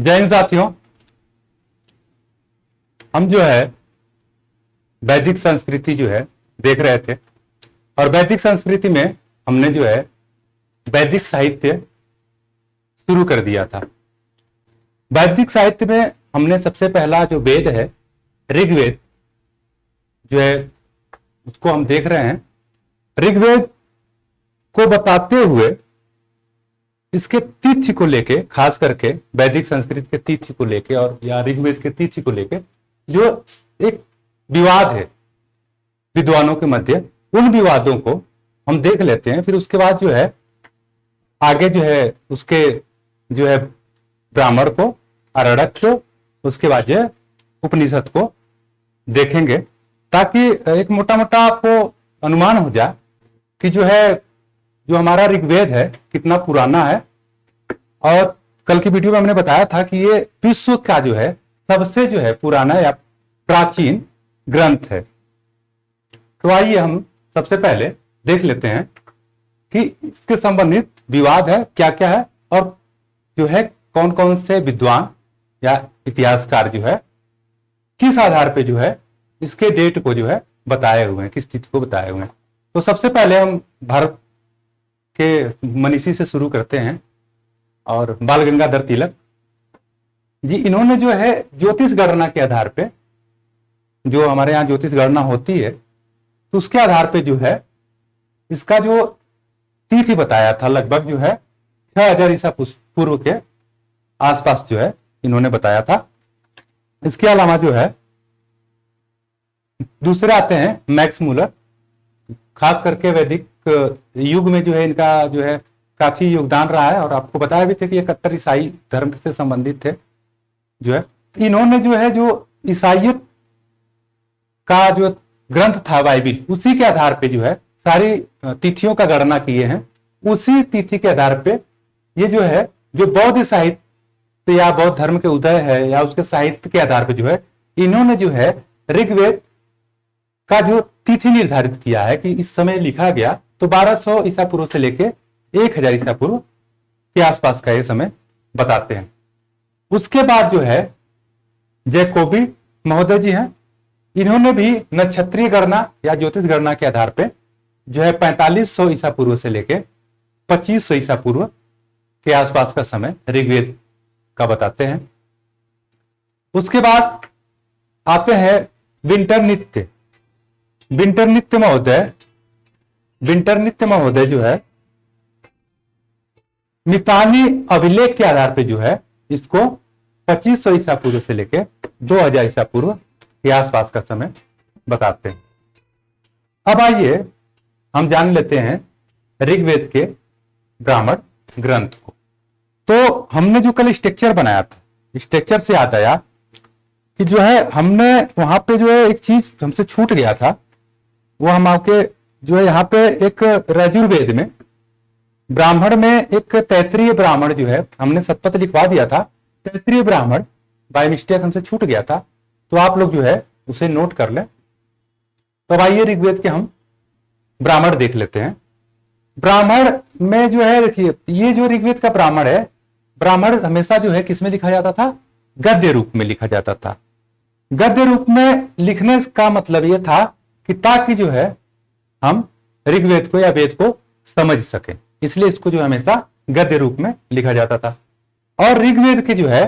जय हिंद साथियों। हम जो है वैदिक संस्कृति जो है देख रहे थे और वैदिक संस्कृति में हमने जो है वैदिक साहित्य शुरू कर दिया था। वैदिक साहित्य में हमने सबसे पहला जो वेद है ऋग्वेद जो है उसको हम देख रहे हैं। ऋग्वेद को बताते हुए इसके तिथि को लेके, खास करके वैदिक संस्कृति के तिथि को लेके और या ऋग्वेद के तिथि को लेके जो एक विवाद है विद्वानों के मध्य, उन विवादों को हम देख लेते हैं। फिर उसके बाद जो है आगे जो है उसके जो है ब्राह्मण को, आरण्यक को, उसके बाद जो है उपनिषद को देखेंगे, ताकि एक मोटा मोटा आपको अनुमान हो जाए कि जो हमारा ऋग्वेद है कितना पुराना है। और कल की वीडियो में हमने बताया था कि ये विश्व का जो है सबसे जो है पुराना या प्राचीन ग्रंथ है। तो आइए हम सबसे पहले देख लेते हैं कि इसके संबंधित विवाद है क्या क्या है और जो है कौन कौन से विद्वान या इतिहासकार जो है किस आधार पे जो है इसके डेट को जो है बताए हुए हैं, किस तिथि को बताए हुए हैं। तो सबसे पहले हम भारत के मनीषी से शुरू करते हैं और बाल गंगाधर तिलक जी, इन्होंने जो है ज्योतिष गणना के आधार पे, जो हमारे यहाँ ज्योतिष गणना होती है तो उसके आधार पे जो है इसका जो तिथि बताया था लगभग जो है 6000 ईसा पूर्व के आसपास जो है इन्होंने बताया था। इसके अलावा जो है दूसरे आते हैं मैक्स मूलर। खास करके वैदिक युग में जो है इनका जो है काफी योगदान रहा है और आपको बताया भी थे कि ये कट्टर ईसाई धर्म से संबंधित थे। जो है इन्होंने जो है जो ईसाईयत का जो ग्रंथ था बाइबिल, उसी के आधार पे जो है सारी तिथियों का गणना किए हैं। उसी तिथि के आधार पे ये जो है जो बौद्ध साहित्य या बौद्ध धर्म के उदय है या उसके साहित्य के आधार पे जो है इन्होंने जो है ऋग्वेद का जो तिथि निर्धारित किया है कि इस समय लिखा गया, तो 1200 ईसा पूर्व से लेके 1000 ईसा पूर्व के आसपास का ये समय बताते हैं। उसके बाद जो है जैकोबी महोदय जी हैं, इन्होंने भी नक्षत्रीय गणना या ज्योतिष गणना के आधार पे जो है 4500 ईसा पूर्व से लेके 2500 ईसा पूर्व के आसपास का समय ऋग्वेद का बताते हैं। उसके बाद आते हैं विंटरनित्य महोदय जो है मितानी अभिलेख के आधार पे जो है इसको 2500 ईसा पूर्व से लेके 2000 ईसा पूर्व के आसपास का समय बताते हैं। अब आइए हम जान लेते हैं ऋग्वेद के ब्राह्मण ग्रंथ को। तो हमने जो कल स्ट्रक्चर बनाया था, स्ट्रक्चर से याद आया कि जो है हमने वहां पे जो है एक चीज हमसे छूट गया था, वो हम आपके जो है यहाँ पे एक यजुर्वेद में ब्राह्मण में एक तैत्रीय ब्राह्मण जो है हमने शतपथ लिखवा दिया था। तैत्रीय ब्राह्मण बाय मिस्टेक हमसे छूट गया था, तो आप लोग जो है उसे नोट कर लें। तो आइए ऋग्वेद के हम ब्राह्मण देख लेते हैं। ब्राह्मण में जो है देखिए, ये जो ऋग्वेद का ब्राह्मण है, ब्राह्मण हमेशा जो है किसमें लिखा जाता था? गद्य रूप में लिखा जाता था। गद्य रूप में लिखने का मतलब यह था कि ताकि जो है हम ऋग्वेद को या वेद को समझ सके, इसलिए इसको जो हमेशा गद्य रूप में लिखा जाता था। और ऋग्वेद के जो है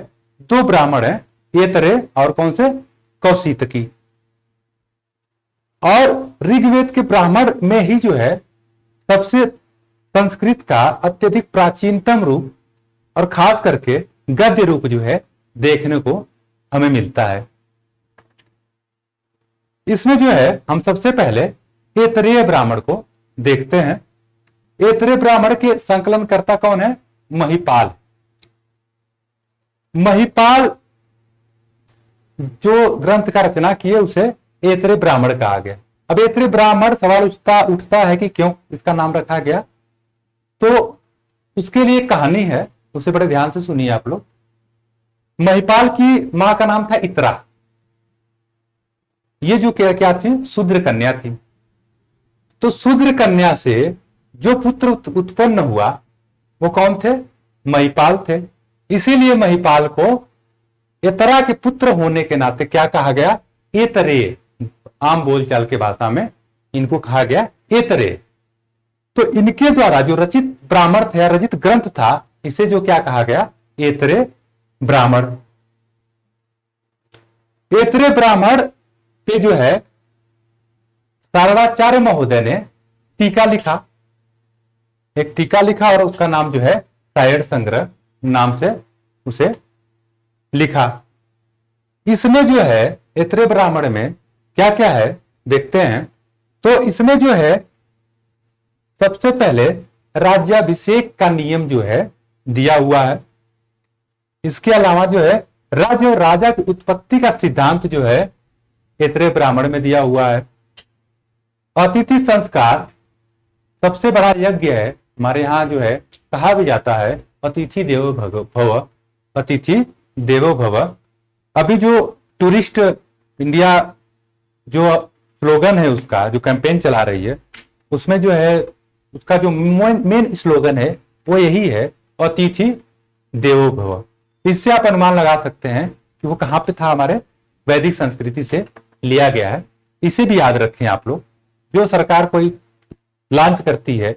2 ब्राह्मण हैं, ऐतरेय और कौन से? कौशितकी। और ऋग्वेद के ब्राह्मण में ही जो है सबसे संस्कृत का अत्यधिक प्राचीनतम रूप और खास करके गद्य रूप जो है देखने को हमें मिलता है। इसमें जो है हम सबसे पहले ऐतरेय ब्राह्मण को देखते हैं। ऐतरेय ब्राह्मण के संकलनकर्ता कौन है? महिपाल। महिपाल जो ग्रंथ का रचना किए उसे ऐतरेय ब्राह्मण कहा गया। अब ऐतरेय ब्राह्मण सवाल उठता है कि क्यों इसका नाम रखा गया, तो उसके लिए कहानी है, उसे बड़े ध्यान से सुनिए आप लोग। महिपाल की मां का नाम था इत्रा। ये जो क्या थी? शूद्र कन्या थी। तो शूद्र कन्या से जो पुत्र उत्पन्न हुआ वो कौन थे? महिपाल थे। इसीलिए महिपाल को एतरा के पुत्र होने के नाते क्या कहा गया? एतरे। आम बोलचाल के भाषा में इनको कहा गया एतरे। तो इनके द्वारा जो रचित ब्राह्मण था या रचित ग्रंथ था, इसे जो क्या कहा गया? एतरे ब्राह्मण। एतरे ब्राह्मण पे जो है शारदाचार्य महोदय ने टीका लिखा, एक टीका लिखा और उसका नाम जो है सायण संग्रह नाम से उसे लिखा। इसमें जो है एतरे ब्राह्मण में क्या क्या है देखते हैं। तो इसमें जो है सबसे पहले राज्याभिषेक का नियम जो है दिया हुआ है। इसके अलावा जो है राज्य और राजा की उत्पत्ति का सिद्धांत जो है एतरे ब्राह्मण में दिया हुआ है। अतिथि संस्कार सबसे बड़ा यज्ञ है हमारे यहाँ जो है, कहा भी जाता है अतिथि देवो भव, अतिथि देवो भव। अभी जो टूरिस्ट इंडिया जो स्लोगन है, उसका जो कैंपेन चला रही है, उसमें जो है उसका जो मेन स्लोगन है वो यही है, अतिथि देवो भव। इससे आप अनुमान लगा सकते हैं कि वो कहां पे था, हमारे वैदिक संस्कृति से लिया गया है। इसे भी याद रखें आप लोग। जो सरकार कोई लॉन्च करती है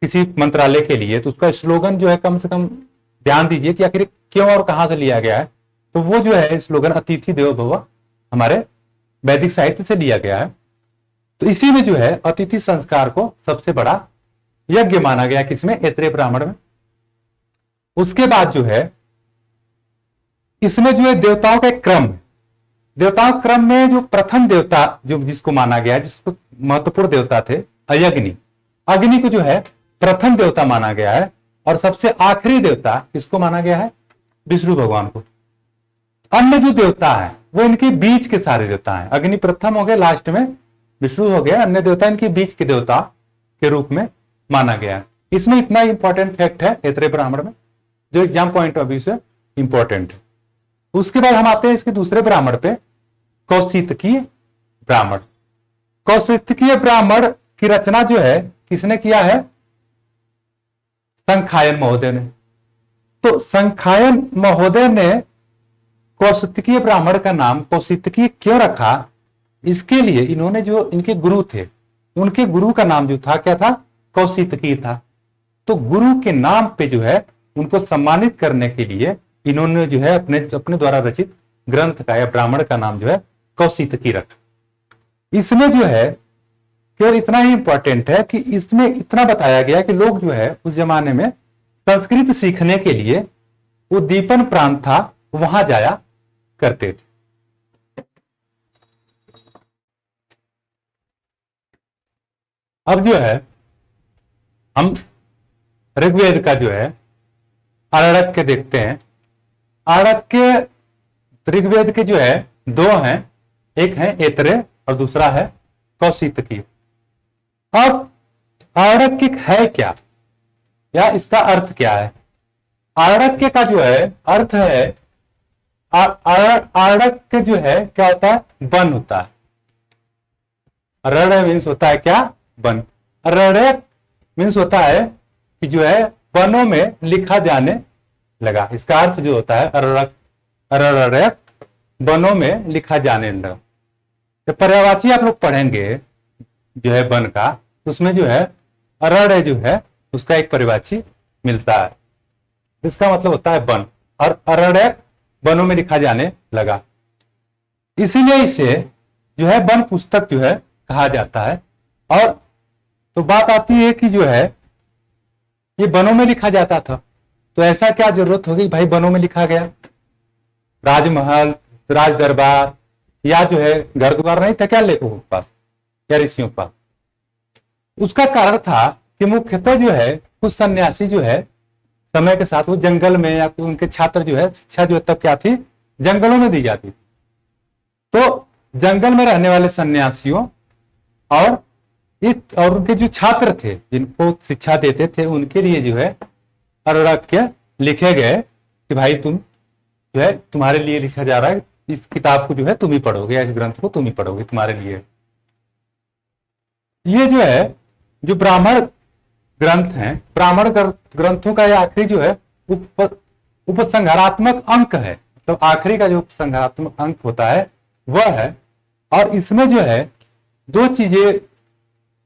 किसी मंत्रालय के लिए, तो उसका स्लोगन जो है कम से कम ध्यान दीजिए कि आखिर क्यों और कहां से लिया गया है। तो वो जो है स्लोगन अतिथि देवो भव हमारे वैदिक साहित्य से लिया गया है। तो इसी में जो है अतिथि संस्कार को सबसे बड़ा यज्ञ माना गया, किसमें? एतरे ब्राह्मण में। उसके बाद जो है इसमें जो है देवताओं का एक क्रम है। देवताओं क्रम में जो प्रथम देवता जो जिसको माना गया है, जिसको महत्वपूर्ण देवता थे अग्नि, अग्नि को जो है प्रथम देवता माना गया है। और सबसे आखिरी देवता किसको माना गया है? विष्णु भगवान को। अन्य जो देवता है वो इनके बीच के सारे देवता हैं। अग्नि प्रथम हो गए, लास्ट में विष्णु हो गए, अन्य देवता इनके बीच के देवता के रूप में माना गया है। इसमें इतना इंपॉर्टेंट फैक्ट है एतरे ब्राह्मण में, जो एग्जाम पॉइंट ऑफ व्यू से इंपॉर्टेंट है। उसके बाद हम आते हैं इसके दूसरे ब्राह्मण पे, कौशितकीय ब्राह्मण। कौशितकीय ब्राह्मण की रचना जो है किसने किया है? संखायन महोदय ने। तो संखायन महोदय ने कौशितकीय ब्राह्मण का नाम कौशितकीय क्यों रखा? इसके लिए इन्होंने जो इनके गुरु थे, उनके गुरु का नाम जो था क्या था? कौशितकीय था। तो गुरु के नाम पे जो है उनको सम्मानित करने के लिए इन्होंने जो है अपने द्वारा रचित ग्रंथ का या ब्राह्मण का नाम जो है कौशितकी रखा। इसमें जो है केवल इतना ही इंपॉर्टेंट है कि इसमें इतना बताया गया कि लोग जो है उस जमाने में संस्कृत सीखने के लिए उद्दीपन प्रांत था, वहां जाया करते थे। अब जो है हम ऋग्वेद का जो है आरण्यक देखते हैं। आरण्यक ऋग्वेद के जो है दो हैं, एक है एतरे और दूसरा है कौशितकी। अब आरण्यक है क्या या इसका अर्थ क्या है? आरण्यक का जो है अर्थ है, आरण्यक जो है क्या होता है? वन होता है। अरण्य मीन्स होता है क्या? वन। अरण्यक मीन्स होता है कि जो है वनों में लिखा जाने लगा। इसका अर्थ जो होता है अरण्यक, वनों में लिखा जाने लगा। तो पर्यायवाची आप लोग पढ़ेंगे जो है वन का, उसमें जो है अरण्य जो है उसका एक पर्यायवाची मिलता है। इसका मतलब होता है वन, और अरण्यक वनों में लिखा जाने लगा। इसीलिए इसे जो है वन पुस्तक जो है कहा जाता है। और तो बात आती है कि जो है ये वनों में लिखा जाता था, तो ऐसा क्या जरूरत होगी भाई वनों में लिखा गया? राजमहल, राज दरबार या जो है घर द्वार नहीं था क्या लेखकों के पास या ऋषियों के पास? उसका कारण था कि मुख्यतः जो है कुछ सन्यासी जो है समय के साथ वो जंगल में, या उनके छात्र जो है शिक्षा जो है तब क्या थी? जंगलों में दी जाती थी। तो जंगल में रहने वाले सन्यासियों और उनके जो छात्र थे जिनको शिक्षा देते थे, उनके लिए जो है अरण्यक लिखे गए कि भाई तुम जो है तुम्हारे लिए लिखा जा रहा है, इस किताब को जो है तुम ही पढ़ोगे या इस ग्रंथ को तुम ही पढ़ोगे, तुम्हारे लिए। ये जो है जो ब्राह्मण ग्रंथ हैं, ब्राह्मण ग्रंथों का ये आखिरी जो है उपसंहारात्मक अंक है, मतलब आखिरी का जो उपसंहारात्मक अंक होता है वह है। और इसमें जो है दो चीजें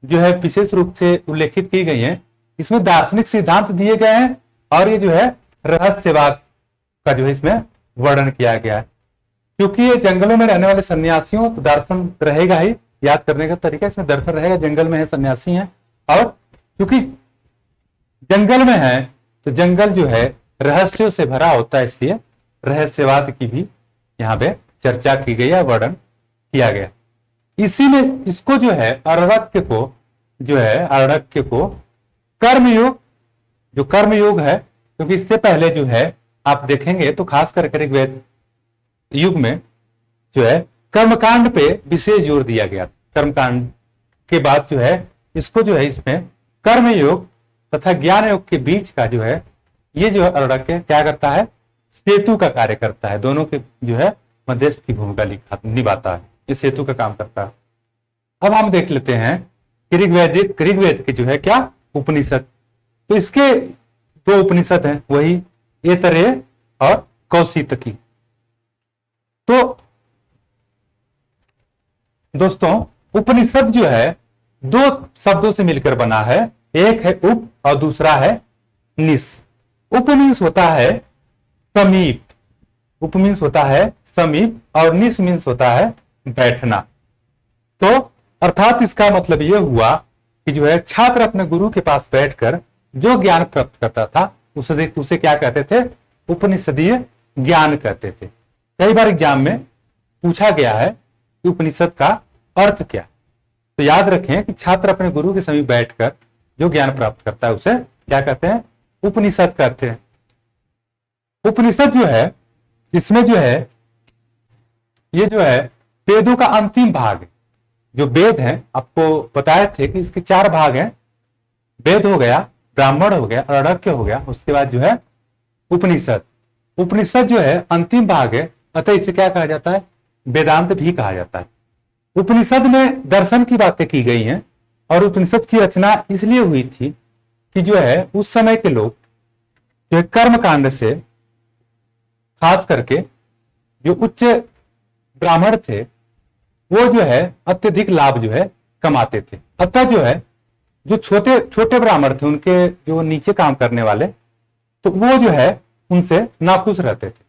जो है विशेष रूप से उल्लेखित की गई हैं। इसमें दार्शनिक सिद्धांत दिए गए हैं और ये जो है रहस्यवाद का जो है इसमें वर्णन किया गया है। क्योंकि ये जंगलों में रहने वाले सन्यासियों तो दर्शन रहेगा ही, याद करने का तरीका इसमें दर्शन रहेगा, जंगल में है, सन्यासी हैं, और क्योंकि जंगल में है तो जंगल जो है रहस्यों से भरा होता है, इसलिए रहस्यवाद की भी यहाँ पे चर्चा की गई है, वर्णन किया गया। इसी में इसको जो है अरण्यक को जो है अरण्यक को कर्मयोग, जो कर्मयोग है, क्योंकि इससे पहले जो है आप देखेंगे तो खास करके ऋग्वेद युग में जो है कर्मकांड पे विशेष जोर दिया गया। कर्मकांड के बाद जो है इसको जो है इसमें कर्मयोग तथा ज्ञान योग के बीच का जो है ये जो अरण्यक क्या करता है, सेतु का कार्य करता है, दोनों के जो है मध्यस्थ की भूमिका निभाता है, ये सेतु का काम करता है। अब हम देख लेते हैं कि ऋग्वेद के जो है क्या उपनिषद, तो इसके दो उपनिषद हैं, वही ऐतरेय और कौशितकी। तो दोस्तों उपनिषद जो है दो शब्दों से मिलकर बना है, एक है उप और दूसरा है निस। उप मीन्स होता है समीप, उप मीन्स होता है समीप और निस मीन्स होता है बैठना। तो अर्थात इसका मतलब यह हुआ कि जो है छात्र अपने गुरु के पास बैठकर जो ज्ञान प्राप्त करता था उसे क्या कहते थे, उपनिषदीय ज्ञान कहते थे। कई बार एग्जाम में पूछा गया है कि उपनिषद का अर्थ क्या, तो याद रखें कि छात्र अपने गुरु के समीप बैठकर जो ज्ञान प्राप्त करता है उसे क्या कहते हैं, उपनिषद कहते हैं। उपनिषद जो है इसमें जो है ये जो है वेदों का अंतिम भाग है। जो वेद है आपको बताए थे कि इसके 4 भाग हैं, वेद हो गया, ब्राह्मण हो गया, अरण्यक हो गया, उसके बाद जो है उपनिषद। उपनिषद जो है अंतिम भाग है, अतः इसे क्या कहा जाता है, वेदांत भी कहा जाता है। उपनिषद में दर्शन की बातें की गई हैं और उपनिषद की रचना इसलिए हुई थी कि जो है उस समय के लोग जो है कर्म कांड से खास करके जो उच्च ब्राह्मण थे वो जो है अत्यधिक लाभ जो है कमाते थे। अतः जो है जो छोटे छोटे ब्राह्मण थे उनके जो नीचे काम करने वाले, तो वो जो है उनसे नाखुश रहते थे।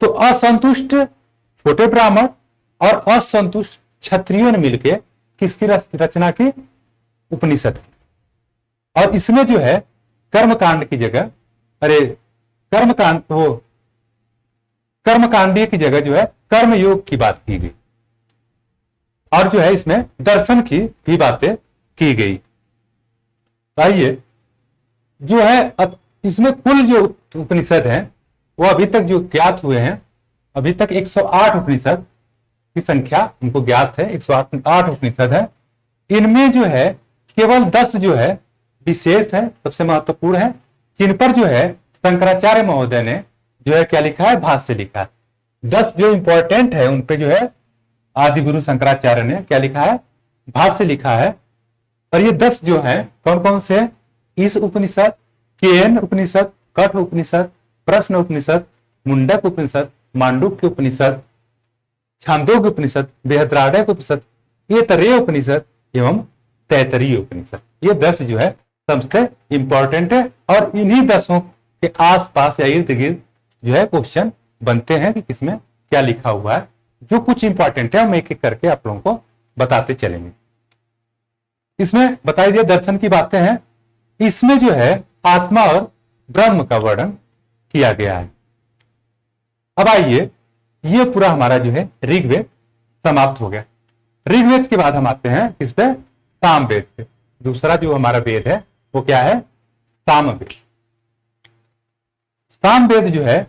तो असंतुष्ट छोटे ब्राह्मण और असंतुष्ट क्षत्रियों ने मिलकर किसकी रचना की, उपनिषद की। और इसमें जो है कर्मकांड की जगह कर्मकांडीय की जगह जो है कर्मयोग की बात की गई और जो है इसमें दर्शन की भी बातें की गई। आइए जो है इसमें कुल जो उपनिषद हैं वो अभी तक जो ज्ञात हुए हैं, अभी तक 108 उपनिषद की संख्या हमको ज्ञात है, 108 उपनिषद है। इनमें जो है केवल 10 जो है विशेष है, सबसे महत्वपूर्ण है, जिन पर जो है शंकराचार्य महोदय ने जो है क्या लिखा है, भाष्य लिखा है। 10 जो इंपॉर्टेंट है उन पे जो है आदि गुरु शंकराचार्य ने क्या लिखा है, भाष्य लिखा है। और ये 10 जो है कौन कौन से, इस उपनिषद, केन उपनिषद, कठ उपनिषद, प्रश्न उपनिषद, मुंडक उपनिषद, मांडुक्य उपनिषद, छांदोग्य उपनिषद, बृहदारण्यक उपनिषद, ऐतरेय उपनिषद एवं तैत्तरीय उपनिषद। ये 10 जो है सबसे इंपॉर्टेंट है और इन्हीं 10 के आसपास या इर्द गिर्द जो है क्वेश्चन बनते हैं कि किसमें क्या लिखा हुआ है। जो कुछ इंपॉर्टेंट है हम एक एक करके आप लोगों को बताते चलेंगे। इसमें बताई दिए दर्शन की बातें हैं, इसमें जो है आत्मा और ब्रह्म का वर्णन किया गया है। अब आइए ये पूरा हमारा जो है ऋग्वेद समाप्त हो गया। ऋग्वेद के बाद हम आते हैं किस पे, सामवेद पे। दूसरा जो हमारा वेद है वो क्या है, सामवेद। सामवेद जो है,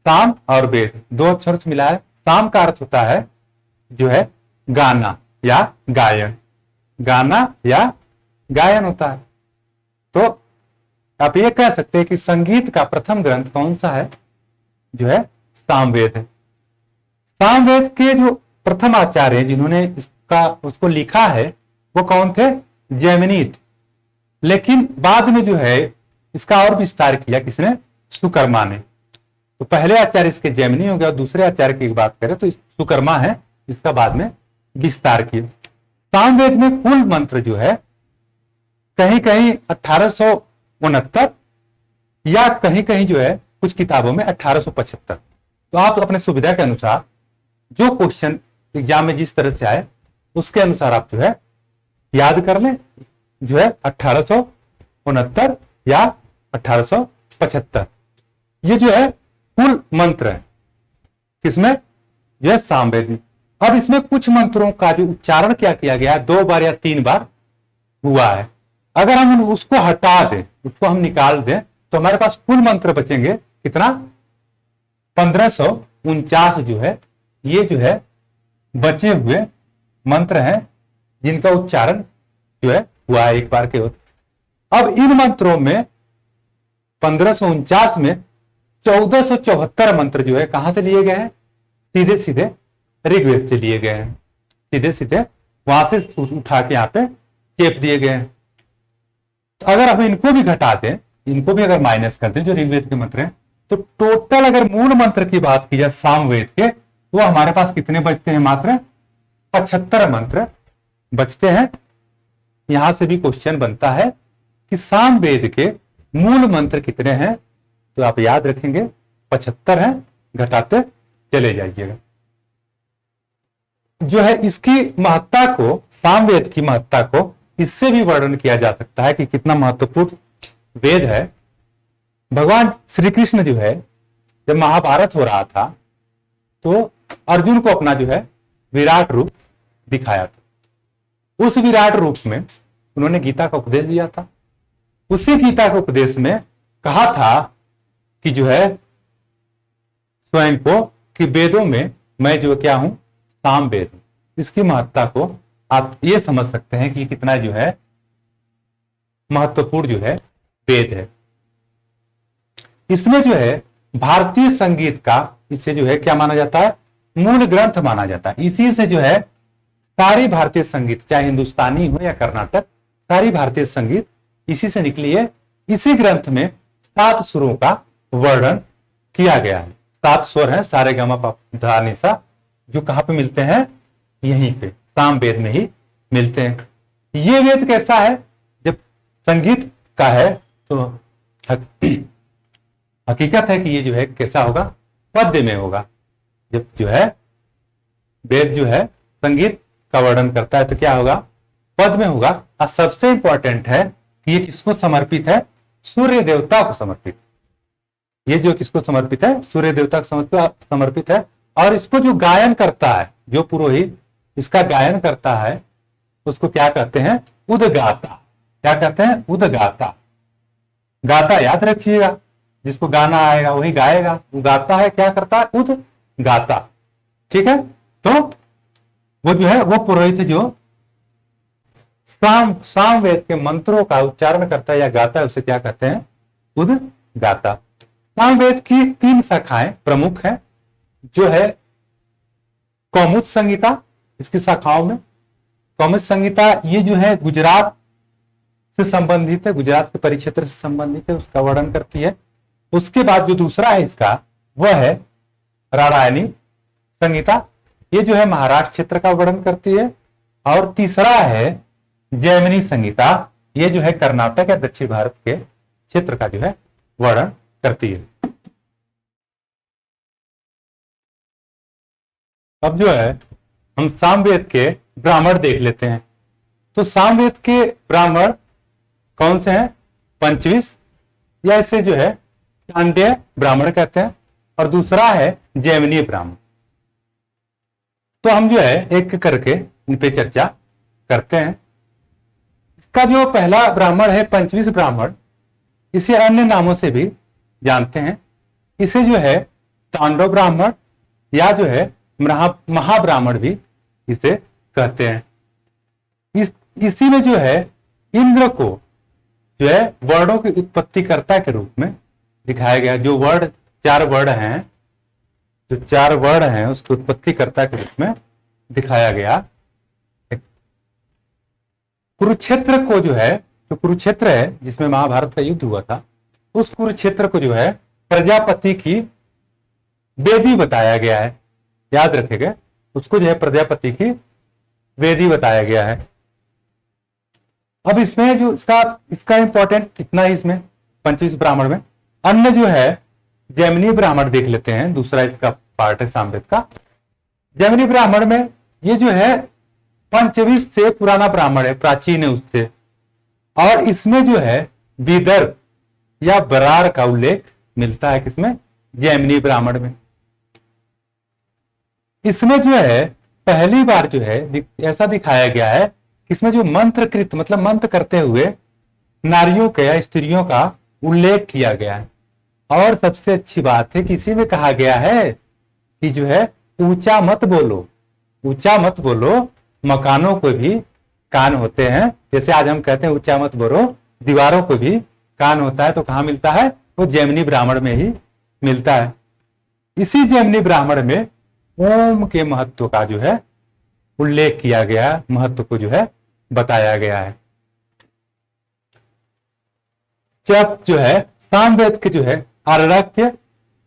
साम और वेद 2 अक्षर से मिला है। साम का अर्थ होता है जो है गाना या गायन, गाना या गायन होता है। तो आप ये कह सकते हैं कि संगीत का प्रथम ग्रंथ कौन सा है, जो है सामवेद है। सामवेद के जो प्रथम आचार्य हैं जिन्होंने उसको लिखा है वो कौन थे, जैमिनी थे। लेकिन बाद में जो है इसका और विस्तार किया किसने, सुकर्मा ने। तो पहले आचार्य इसके जैमिनी हो गया और दूसरे आचार्य की बात करें तो सुकर्मा है, इसका बाद में विस्तार किया। सामवेद में कुल मंत्र जो है कहीं कहीं 1869 या कहीं कहीं जो है कुछ किताबों में 1875। तो आप अपने सुविधा के अनुसार जो क्वेश्चन एग्जाम में जिस तरह से आए उसके अनुसार आप जो है याद कर लें, जो है 1869 या 1875। ये जो है कुल मंत्र है किसमें, जो है सामवेद में। अब इसमें कुछ मंत्रों का जो उच्चारण क्या किया गया 2 बार या 3 बार हुआ है। अगर हम उसको हटा दें, उसको हम निकाल दें तो हमारे पास कुल मंत्र बचेंगे कितना, 1549 जो है ये जो है बचे हुए मंत्र हैं जिनका उच्चारण जो है हुआ है एक बार के होते। अब इन मंत्रों में 1549 में 1474 मंत्र जो है कहां से लिए गए हैं, सीधे सीधे ऋग्वेद से लिए गए हैं, सीधे सीधे वहां से उठा के यहां पे चेप दिए गए हैं। तो अगर हम इनको भी घटा दें, इनको भी अगर माइनस कर दें जो ऋग्वेद के मंत्र हैं, तो टोटल अगर मूल मंत्र की बात की जाए सामवेद के तो हमारे पास कितने बचते हैं, मात्र 75 मंत्र बचते हैं। यहां से भी क्वेश्चन बनता है कि सामवेद के मूल मंत्र कितने हैं, तो आप याद रखेंगे 75 हैं, घटाते चले जाइएगा। जो है इसकी महत्ता को, सामवेद की महत्ता को इससे भी वर्णन किया जा सकता है कि कितना महत्वपूर्ण वेद है। भगवान श्री कृष्ण जो है जब महाभारत हो रहा था तो अर्जुन को अपना जो है विराट रूप दिखाया था। उस विराट रूप में उन्होंने गीता का उपदेश दिया था। उसी गीता के उपदेश में कहा था कि जो है स्वयं को कि वेदों में मैं जो क्या हूं, सामवेद हूं। इसकी महत्ता को आप ये समझ सकते हैं कि कितना जो है महत्वपूर्ण जो है वेद है। इसमें जो है भारतीय संगीत का, इसे जो है क्या माना जाता है, मूल ग्रंथ माना जाता है। इसी से जो है सारी भारतीय संगीत, चाहे हिंदुस्तानी हो या कर्नाटक, सारी भारतीय संगीत इसी से निकली है। इसी ग्रंथ में 7 सुरों का वर्णन किया गया है। 7 स्वर हैं, सारे गामा पा धा नि सा, जो कहां पे मिलते हैं, यहीं पे सामवेद में ही मिलते हैं। ये वेद कैसा है, जब संगीत का है तो हकीकत है कि ये जो है कैसा होगा, पद्य में होगा। जब जो है वेद जो है संगीत का वर्णन करता है तो क्या होगा, पद में होगा। और सबसे इंपॉर्टेंट है कि ये किसको समर्पित है, सूर्य देवता को समर्पित। ये जो किसको समर्पित है, सूर्य देवता को समर्पित है। और इसको जो गायन करता है, जो पुरोहित इसका गायन करता है, उसको क्या कहते हैं, उदगाता। क्या कहते हैं, उदगाता। गाता याद रखिएगा, जिसको गाना आएगा वही गाएगा। वो गाता है, क्या करता है, उदगाता। ठीक है, तो वो जो है वो पुरोहित जो सामवेद के मंत्रों का उच्चारण करता है या गाता है, उसे क्या कहते हैं, उदगाता। सामवेद की 3 शाखाएं प्रमुख हैं, जो है कौमुद संहिता। इसकी शाखाओं में कौमुद संहिता ये जो है गुजरात से संबंधित है, गुजरात के परिक्षेत्र से संबंधित है, उसका वर्णन करती है। उसके बाद जो दूसरा है इसका, वह है रामायणी संहिता। ये जो है महाराष्ट्र क्षेत्र का वर्णन करती है। और तीसरा है जैमिनी संहिता। ये जो है कर्नाटक या दक्षिण भारत के क्षेत्र का जो है वर्णन करती है। अब जो है हम सामवेद के ब्राह्मण देख लेते हैं। तो सामवेद के ब्राह्मण कौन से हैं, 25, या इसे जो है चांद्य ब्राह्मण कहते हैं, और दूसरा है जैमिनी ब्राह्मण। तो हम जो है एक करके इन पे चर्चा करते हैं। इसका जो पहला ब्राह्मण है 25 ब्राह्मण, इसे अन्य नामों से भी जानते हैं। इसे जो है तांडव ब्राह्मण या जो है महाब्राह्मण भी इसे कहते हैं। इसी में जो है इंद्र को जो है वर्णों की उत्पत्तिकर्ता के रूप में दिखाया गया। जो वर्ण 4 वर्ण हैं, जो 4 वर्ण हैं उसकी उत्पत्तिकर्ता के रूप में दिखाया गया। कुरुक्षेत्र को जो है, जो कुरुक्षेत्र है जिसमें महाभारत का युद्ध हुआ था, उस कुरुक्षेत्र को जो है प्रजापति की वेदी बताया गया है। याद रखेगा, उसको जो है प्रजापति की वेदी बताया गया है। अब इसमें जो इसका इंपॉर्टेंट इतना ही इसमें पंचविंश ब्राह्मण में। अन्य जो है जैमिनी ब्राह्मण देख लेते हैं, दूसरा इसका पार्ट है सामवेद का। जैमिनी ब्राह्मण में ये जो है पंचविंश से पुराना ब्राह्मण है, प्राचीन है उससे। और इसमें जो है विदर्भ या बरार का उल्लेख मिलता है किसमें? जैमिनी ब्राह्मण में। इसमें जो है पहली बार जो है ऐसा दिखाया गया है, इसमें जो मंत्रकृत मतलब मंत्र करते हुए नारियों के या स्त्रियों का उल्लेख किया गया है। और सबसे अच्छी बात है कि इसी में कहा गया है कि जो है ऊंचा मत बोलो, ऊंचा मत बोलो, मकानों को भी कान होते हैं। जैसे आज हम कहते हैं ऊंचा मत बोलो, दीवारों को भी कान होता है। तो कहां मिलता है? वो जैमिनी ब्राह्मण में ही मिलता है। इसी जैमिनी ब्राह्मण में ओम के महत्व का जो है उल्लेख किया गया है, महत्व को जो है बताया गया है। जब जो है सामवेद के जो है आरण्यक,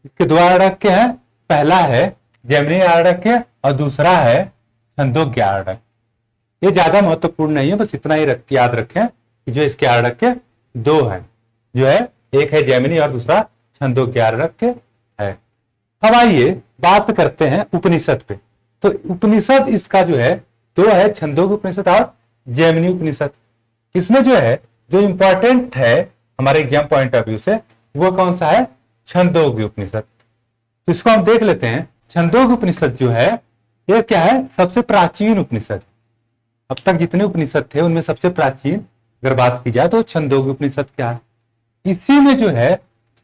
इसके दो आरण्यक हैं। पहला है जैमिनी आरण्यक और दूसरा है छंदोग्य आरण्यक। ये ज्यादा महत्वपूर्ण नहीं है, बस इतना ही याद रखें कि जो इसके आरण्यक दो हैं, जो है एक है जैमिनी और दूसरा छंदोग्य आरण्यक है। अब आइए बात करते हैं उपनिषद पे। तो उपनिषद इसका जो है दो है, छंदोग्य उपनिषद और जैमिनी उपनिषद। इसमें जो है जो इंपॉर्टेंट है हमारे एग्जाम पॉइंट ऑफ व्यू से, वो कौन सा है? छंदोग्य उपनिषद। तो इसको हम देख लेते हैं। छंदोग्य उपनिषद जो है ये क्या है? सबसे प्राचीन उपनिषद। अब तक जितने उपनिषद थे उनमें सबसे प्राचीन अगर बात की जाए तो छंदोग्य उपनिषद क्या है? इसी में जो है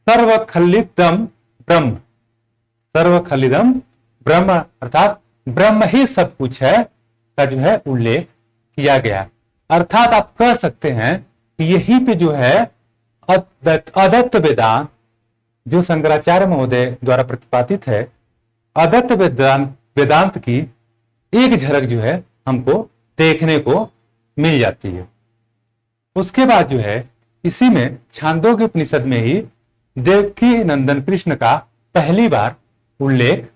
सर्वखलिदम ब्रह्म, सर्वखलिदम ब्रह्म अर्थात ब्रह्म ही सब कुछ है का जो है उल्लेख किया गया। अर्थात आप कह सकते हैं कि यहीं पे जो है अद्वैत वेदांत जो शंकराचार्य महोदय द्वारा प्रतिपादित है, अद्वैत वेदांत की एक झलक जो है हमको देखने को मिल जाती है। उसके बाद जो है इसी में छांदोग्य उपनिषद में ही देवकी नंदन कृष्ण का पहली बार उल्लेख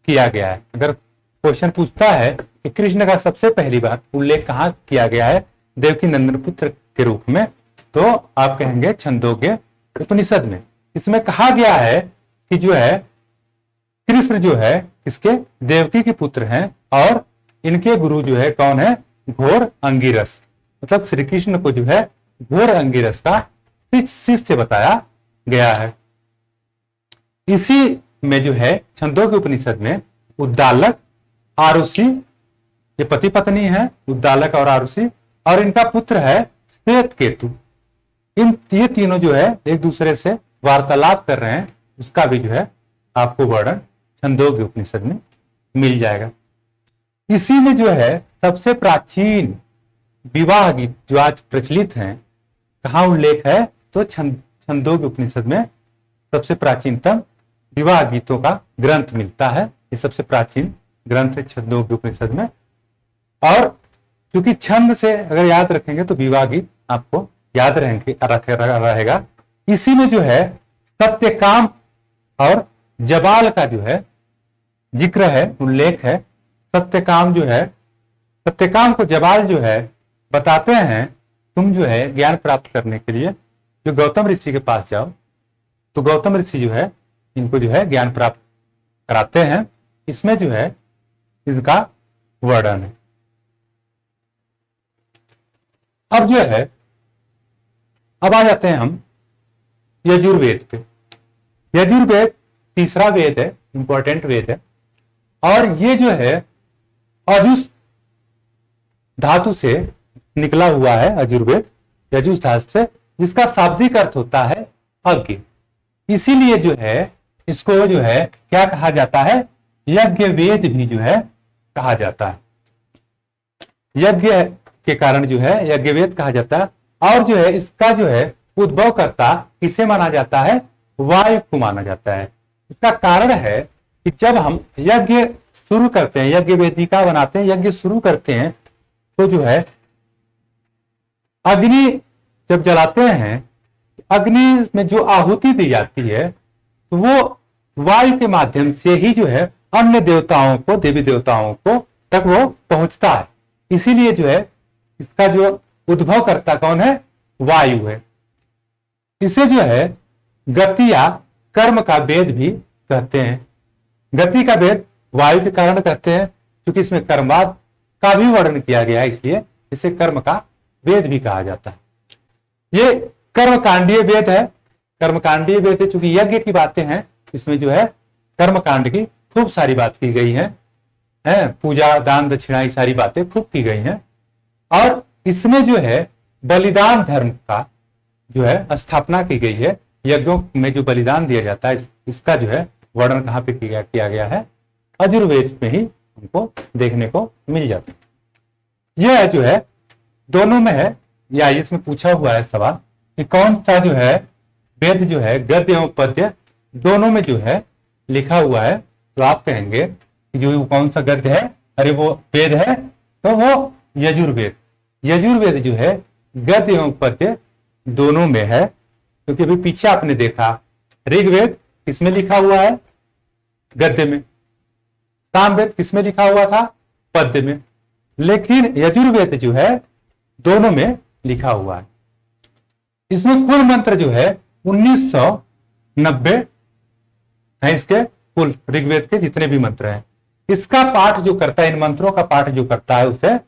किया गया है। अगर क्वेश्चन पूछता है कि कृष्ण का सबसे पहली बार उल्लेख कहाँ किया गया है देवकी नंदन पुत्र के रूप में, तो आप कहेंगे छंदोग्य उपनिषद में। इसमें कहा गया है कि जो है कृष्ण जो है इसके देवकी के पुत्र हैं और इनके गुरु जो है कौन है? घोर अंगिरस। मतलब श्री कृष्ण को जो है घोर अंगिरस का शिष्य बताया गया है। इसी में जो है छंदोग्य उपनिषद में उद्दालक, आरुषि, ये पति पत्नी है उद्दालक और आरुषि, और इनका पुत्र है श्वेत केतु। ये तीनों जो है एक दूसरे से वार्तालाप कर रहे हैं, उसका भी जो है आपको वर्णन छंदोग्य उपनिषद में मिल जाएगा। इसी में जो है सबसे प्राचीन विवाह गीत जो आज प्रचलित हैं, कहाँ उल्लेख है? तो छंदोग्य उपनिषद में सबसे प्राचीनतम विवाह गीतों का ग्रंथ मिलता है। ये सबसे प्राचीन ग्रंथ है छंदोग्य उपनिषद में। और क्योंकि छंद से अगर याद रखेंगे तो विवाह गीत आपको याद रहेगा। इसी में जो है सत्यकाम और जबाल का जो है जिक्र है, उल्लेख है। सत्यकाम जो है, सत्यकाम को जबाल जो है बताते हैं तुम जो है ज्ञान प्राप्त करने के लिए जो गौतम ऋषि के पास जाओ, तो गौतम ऋषि जो है इनको जो है ज्ञान प्राप्त कराते हैं। इसमें जो है इसका वर्णन है। अब जो है अब आ जाते हैं हम यजुर्वेद पे। यजुर्वेद तीसरा वेद है, इंपॉर्टेंट वेद है। और ये जो है अजुस धातु से निकला हुआ है यजुर्वेद, यजुस धातु से, जिसका शाब्दिक अर्थ होता है अज्ञ। इसीलिए जो है इसको जो है क्या कहा जाता है? यज्ञ वेद भी जो है कहा जाता है। यज्ञ के कारण जो है यज्ञ वेद कहा जाता है। और जो है इसका जो है उद्भवकर्ता किसे माना जाता है? वायु को माना जाता है। इसका कारण है कि जब हम यज्ञ शुरू करते हैं, यज्ञ वेदिका बनाते हैं, यज्ञ शुरू करते हैं, तो जो है अग्नि जब जलाते हैं, अग्नि में जो आहुति दी जाती है तो वो वायु के माध्यम से ही जो है अन्य देवताओं को, देवी देवताओं को तक वो पहुंचता है। इसीलिए जो है इसका जो उद्भव करता कौन है? वायु है। इसे जो है गति या कर्म का वेद भी कहते हैं। गति का वेद वायु के कारण कहते हैं, क्योंकि इसमें कर्मवाद का भी वर्णन किया गया है, इसलिए इसे कर्म का वेद भी कहा जाता है। ये कर्मकांडीय वेद है। कर्मकांडीय वेद है चूंकि यज्ञ की बातें हैं, इसमें जो है कर्मकांड की खूब सारी बात की गई है, पूजा दान दक्षिणा ये सारी बातें खूब की गई हैं। और इसमें जो है बलिदान धर्म का जो है स्थापना की गई है। यज्ञों में जो बलिदान दिया जाता है इसका जो है वर्णन कहाँ पे किया गया है? यजुर्वेद में ही हमको देखने को मिल जाता है। यह जो है दोनों में है, या इसमें पूछा हुआ है सवाल कि कौन सा जो है वेद जो है गद्य एवं पद्य दोनों में जो है लिखा हुआ है, तो आप कहेंगे कि जो कौन सा गद्य है, अरे वो वेद है, तो वो यजुर्वेद। यजुर्वेद जो है गद्य एवं पद्य दोनों में है, क्योंकि अभी पीछे आपने देखा ऋग्वेद किसमें लिखा हुआ है? गद्य में। सामवेद किसमें लिखा हुआ था? पद्य में। लेकिन यजुर्वेद जो है दोनों में लिखा हुआ है। इसमें कुल मंत्र जो है 1990 है। इसके कुल ऋग्वेद के जितने भी मंत्र हैं, इसका पाठ जो करता है, इन मंत्रों का पाठ जो करता है उसे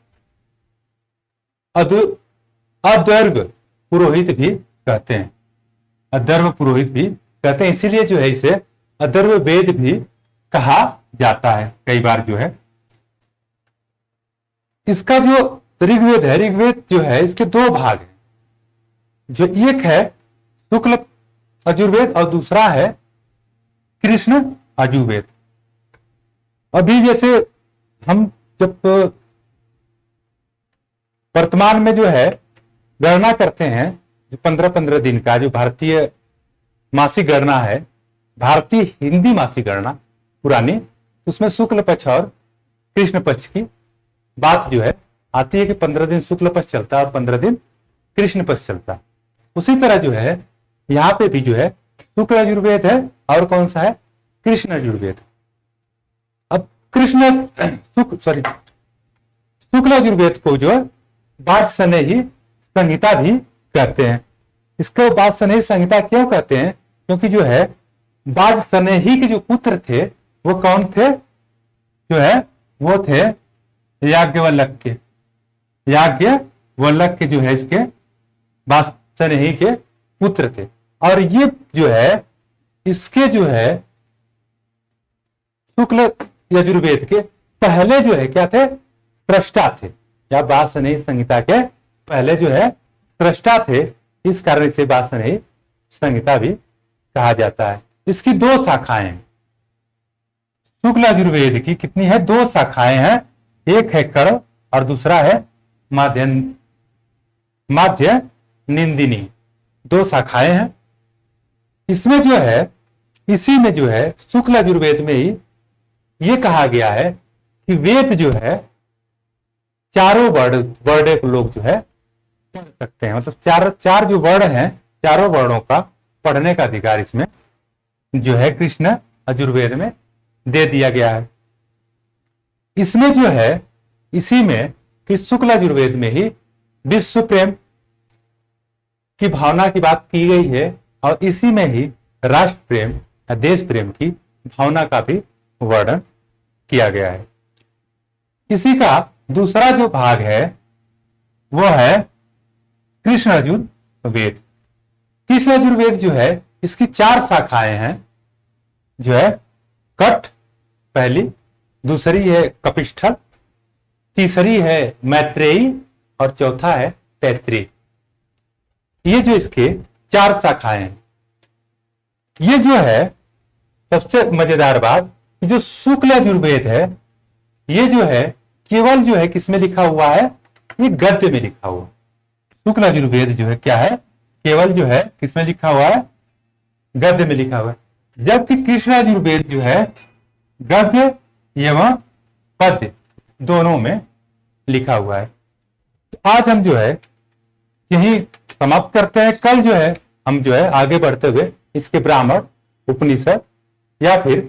अद्वर्ग पुरोहित भी कहते हैं। अधर्व पुरोहित भी कहते हैं, इसीलिए जो है इसे अधर्व वेद भी कहा जाता है कई बार जो है। इसका जो ऋग्वेद है, ऋग्वेद जो है इसके दो भाग हैं। जो एक है शुक्ल यजुर्वेद और दूसरा है कृष्ण यजुर्वेद। अभी जैसे हम जब वर्तमान में जो है गणना करते हैं, जो 15-15 दिन का जो भारतीय मासिक गणना है, भारतीय हिंदी मासिक गणना पुरानी, उसमें शुक्ल पक्ष और कृष्ण पक्ष की बात जो है आती है कि 15 दिन शुक्ल पक्ष चलता है और 15 दिन कृष्ण पक्ष चलता है। उसी तरह जो है यहाँ पे भी जो है शुक्ल यजुर्वेद है और कौन सा है? कृष्ण यजुर्वेद। अब शुक्ल यजुर्वेद को जो वाजसनेयी संहिता भी कहते हैं। इसको वाजसनेयी संहिता क्यों कहते हैं? क्योंकि जो है वाजसनेयी के जो पुत्र थे वो कौन थे? जो है वो थे याज्ञवल्क्य। याज्ञवल्क्य जो है इसके वाजसनेयी के पुत्र थे। और ये जो है इसके जो है शुक्ल यजुर्वेद के पहले जो है क्या थे? सृष्टा थे, या वाजसनेयी संहिता के पहले जो है सृष्टा थे। इस कारण से वाजसनेयी संहिता भी कहा जाता है। इसकी दो शाखाएं हैं। शुक्ल यजुर्वेद की कितनी है? दो शाखाएं हैं। एक है कण और दूसरा है माध्य निंदिनी। दो शाखाएं हैं। इसमें जो है इसी में जो है शुक्ल यजुर्वेद में ही ये कहा गया है कि वेद जो है चारों वर्ण को लोग जो है पढ़ सकते हैं। मतलब चार जो वर्ण हैं, चारों वर्णों का पढ़ने का अधिकार इसमें जो है कृष्ण यजुर्वेद में दे दिया गया है। इसमें जो है इसी में कि शुक्ल यजुर्वेद में ही विश्व प्रेम की भावना की बात की गई है और इसी में ही राष्ट्र प्रेम या देश प्रेम की भावना का भी वर्णन किया गया है। इसी का दूसरा जो भाग है वो है कृष्ण यजुर्वेद। कृष्ण यजुर्वेद जो है इसकी 4 शाखाएं हैं। जो है कठ पहली, दूसरी है कपिष्ठल, तीसरी है मैत्रेयी और चौथा है तैत्तिरीय। ये जो इसके 4 शाखाएं हैं। ये जो है सबसे मजेदार बात, जो शुक्ल यजुर्वेद है ये जो है केवल जो है किसमें लिखा हुआ है? ये गद्य में लिखा हुआ। शुक्ल यजुर्वेद जो है क्या है? केवल जो है किसमें लिखा हुआ है? गद्य में लिखा हुआ है। जबकि कृष्ण यजुर्वेद जो है गद्य एवं पद्य दोनों में लिखा हुआ है। तो आज हम जो है यही समाप्त करते हैं। कल जो है हम जो है आगे बढ़ते हुए इसके ब्राह्मण उपनिषद या फिर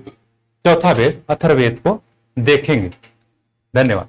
चौथा वेद अथर्ववेद को देखेंगे। धन्यवाद।